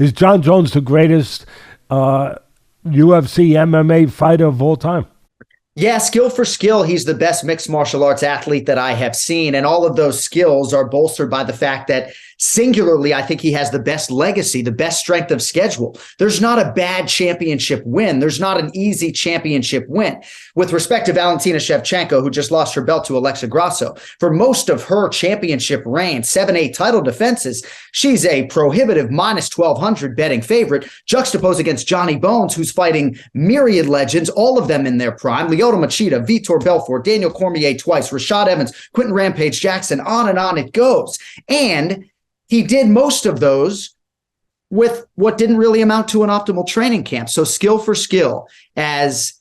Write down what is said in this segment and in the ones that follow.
Is Jon Jones the greatest UFC MMA fighter of all time? Yeah, skill for skill, he's the best mixed martial arts athlete that I have seen. And all of those skills are bolstered by the fact that singularly, I think he has the best legacy, the best strength of schedule. There's not a bad championship win. There's not an easy championship win. With respect to Valentina Shevchenko, who just lost her belt to Alexa Grasso, for most of her championship reign, 7-8 title defenses, she's a prohibitive minus 1,200 betting favorite, juxtaposed against Johnny Bones, who's fighting myriad legends, all of them in their prime, Lyoto Machida, Vitor Belfort, Daniel Cormier twice, Rashad Evans, Quentin Rampage Jackson, on and on it goes. And he did most of those with what didn't really amount to an optimal training camp. So skill for skill, as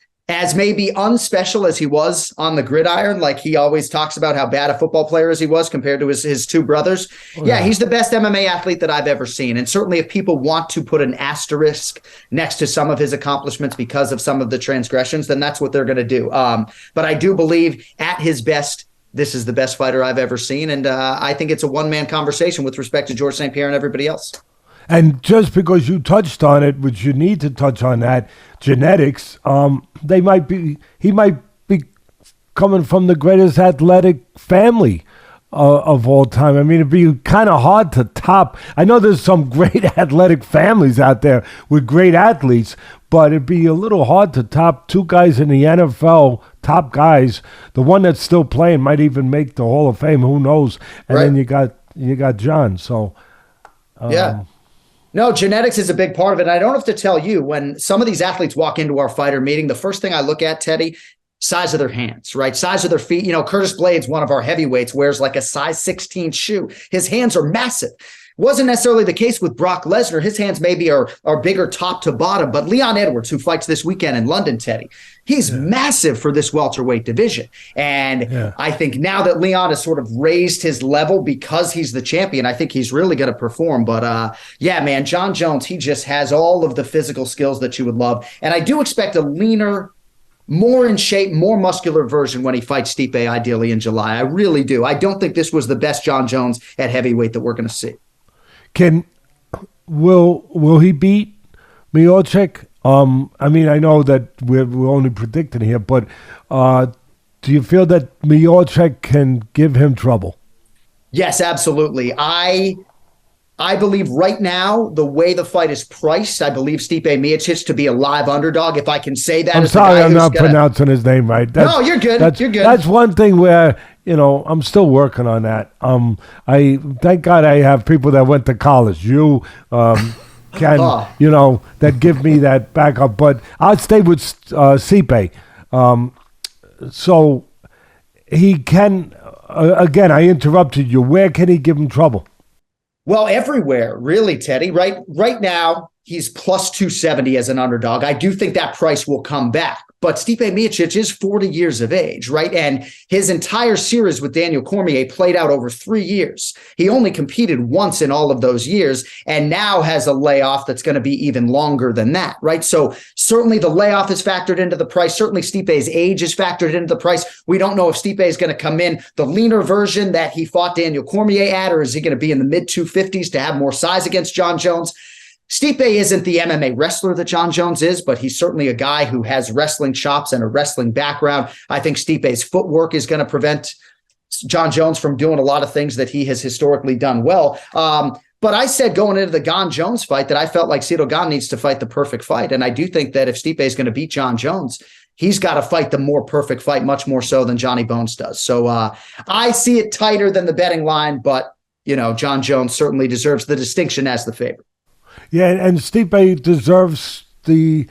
maybe unspecial as he was on the gridiron, like he always talks about how bad a football player as he was compared to his two brothers. Yeah, he's the best MMA athlete that I've ever seen. And certainly if people want to put an asterisk next to some of his accomplishments because of some of the transgressions, then that's what they're going to do. But I do believe at his best, this is the best fighter I've ever seen. And I think it's a one-man conversation with respect to George St. Pierre and everybody else. And just because you touched on it, which you need to touch on that, genetics, he might be coming from the greatest athletic family of all time. I mean, it'd be kind of hard to top. I know there's some great athletic families out there with great athletes, but it'd be a little hard to top two guys in the NFL, top guys. The one that's still playing might even make the Hall of Fame. Who knows? And then you got Jon. So yeah. No, genetics is a big part of it. And I don't have to tell you, when some of these athletes walk into our fighter meeting, the first thing I look at, Teddy, size of their hands, right? Size of their feet. You know, Curtis Blades, one of our heavyweights, wears like a size 16 shoe. His hands are massive. Wasn't necessarily the case with Brock Lesnar. His hands maybe are bigger top to bottom, but Leon Edwards, who fights this weekend in London, Teddy, he's massive for this welterweight division. And I think now that Leon has sort of raised his level because he's the champion, I think he's really going to perform. But yeah, man, Jon Jones, he just has all of the physical skills that you would love. And I do expect a leaner, more in shape, more muscular version when he fights Stipe, ideally in July. I really do. I don't think this was the best Jon Jones at heavyweight that we're going to see. Will he beat Miocic? I mean, I know that we're only predicting here, but do you feel that Miocic can give him trouble? Yes, absolutely. I believe right now, the way the fight is priced, I believe Stipe Miocic to be a live underdog, if I can say that. I'm sorry, I'm not pronouncing his name right. No, you're good. You're good. That's one thing where, you know, I'm still working on that. I thank God I have people that went to college. You can, you know, that give me that backup. But I'll stay with Stipe. So he can, again, I interrupted you. Where can he give him trouble? Well, everywhere, really, Teddy. Right now, he's plus 270 as an underdog. I do think that price will come back. But Stipe Miocic is 40 years of age, right? And his entire series with Daniel Cormier played out over 3 years. He only competed once in all of those years and now has a layoff that's going to be even longer than that, right? So certainly the layoff is factored into the price. Certainly Stipe's age is factored into the price. We don't know if Stipe is going to come in the leaner version that he fought Daniel Cormier at, or is he going to be in the mid 250s to have more size against Jon Jones? Stipe isn't the MMA wrestler that Jon Jones is, but he's certainly a guy who has wrestling chops and a wrestling background. I think Stipe's footwork is going to prevent Jon Jones from doing a lot of things that he has historically done well. But I said going into the Jon Jones fight that I felt like Ciryl Gane needs to fight the perfect fight. And I do think that if Stipe is going to beat Jon Jones, he's got to fight the more perfect fight, much more so than Johnny Bones does. So I see it tighter than the betting line, but, you know, Jon Jones certainly deserves the distinction as the favorite. Yeah, and Stipe deserves the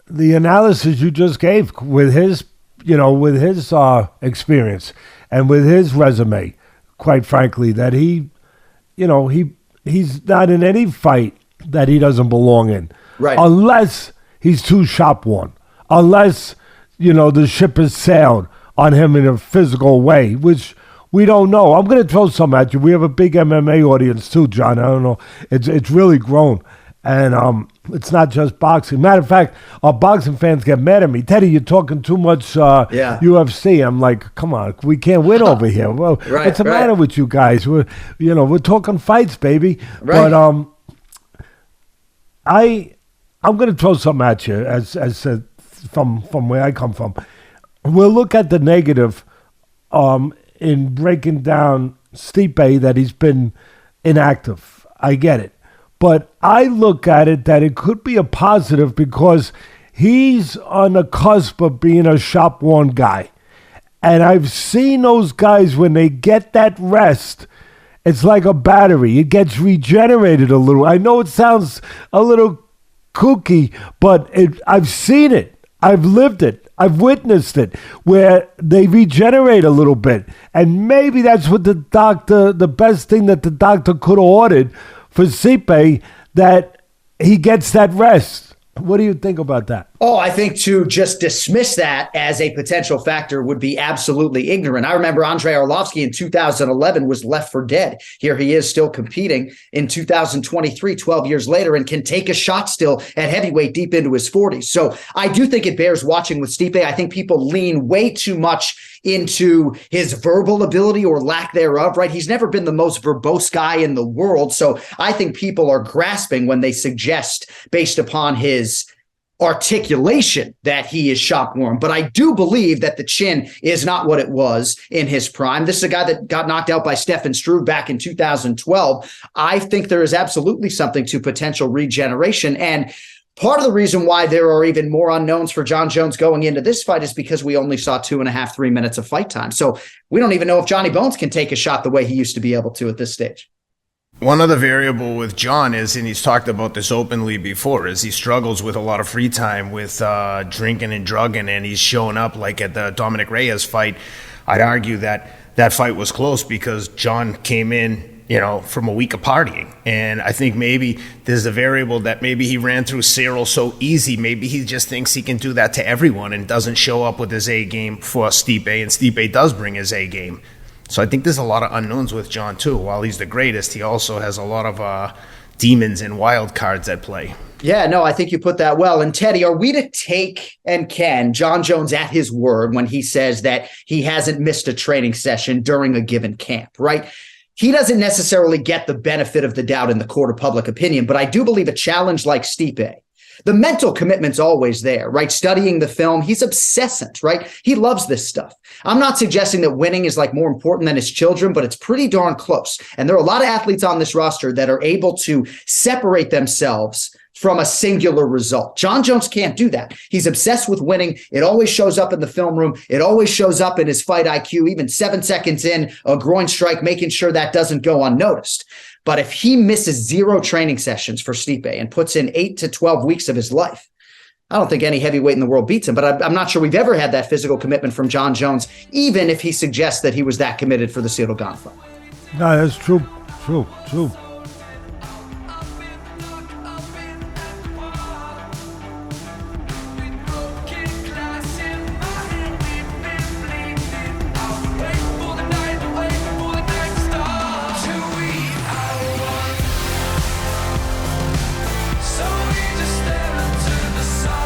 analysis you just gave with his, you know, with his experience and with his resume. Quite frankly, that he, you know, he's not in any fight that he doesn't belong in, right? Unless he's too shop worn, unless, you know, the ship has sailed on him in a physical way, which we don't know. I'm going to throw some at you. We have a big MMA audience too, John. I don't know. It's really grown. And it's not just boxing. Matter of fact, our boxing fans get mad at me. Teddy, you're talking too much UFC. I'm like, come on, we can't win over here. Well, what's the matter with you guys? We're talking fights, baby. Right. But I'm going to throw something at you from where I come from. We'll look at the negative in breaking down Stipe, that he's been inactive. I get it. But I look at it that it could be a positive because he's on the cusp of being a shop-worn guy. And I've seen those guys, when they get that rest, it's like a battery. It gets regenerated a little. I know it sounds a little kooky, but I've seen it. I've lived it. I've witnessed it, where they regenerate a little bit. And maybe that's what the best thing that the doctor could have ordered for Stipe, that he gets that rest. What do you think about that? Oh, I think to just dismiss that as a potential factor would be absolutely ignorant. I remember Andrei Arlovsky in 2011 was left for dead. Here he is still competing in 2023, 12 years later, and can take a shot still at heavyweight deep into his 40s. So I do think it bears watching with Stipe. I think people lean way too much into his verbal ability or lack thereof, right? He's never been the most verbose guy in the world. So I think people are grasping when they suggest, based upon his articulation, that he is shop worn. But I do believe that the chin is not what it was in his prime. This is a guy that got knocked out by Stefan Struve back in 2012. I think there is absolutely something to potential regeneration. And part of the reason why there are even more unknowns for Jon Jones going into this fight is because we only saw 2.5, 3 minutes of fight time. So we don't even know if Johnny Bones can take a shot the way he used to be able to at this stage. One other variable with Jon is, and he's talked about this openly before, is he struggles with a lot of free time with drinking and drugging, and he's showing up like at the Dominic Reyes fight. I'd argue that that fight was close because Jon came in, from a week of partying. And I think maybe there's a variable that maybe he ran through Cyril so easy. Maybe he just thinks he can do that to everyone and doesn't show up with his A game for Stipe, and Stipe does bring his A game. So I think there's a lot of unknowns with Jon too. While he's the greatest, he also has a lot of demons and wild cards at play. Yeah, no, I think you put that well. And Teddy, are we to take and can Jon Jones at his word when he says that he hasn't missed a training session during a given camp, right? He doesn't necessarily get the benefit of the doubt in the court of public opinion, but I do believe a challenge like Stipe, the mental commitment's always there, right? Studying the film, he's obsessant, right? He loves this stuff. I'm not suggesting that winning is like more important than his children, but it's pretty darn close. And there are a lot of athletes on this roster that are able to separate themselves from a singular result. Jon Jones can't do that. He's obsessed with winning. It always shows up in the film room. It always shows up in his fight IQ, even 7 seconds in, a groin strike, making sure that doesn't go unnoticed. But if he misses 0 training sessions for Stipe and puts in 8 to 12 weeks of his life, I don't think any heavyweight in the world beats him. But I'm not sure we've ever had that physical commitment from Jon Jones, even if he suggests that he was that committed for the Cyril Gane fight. No, that's true.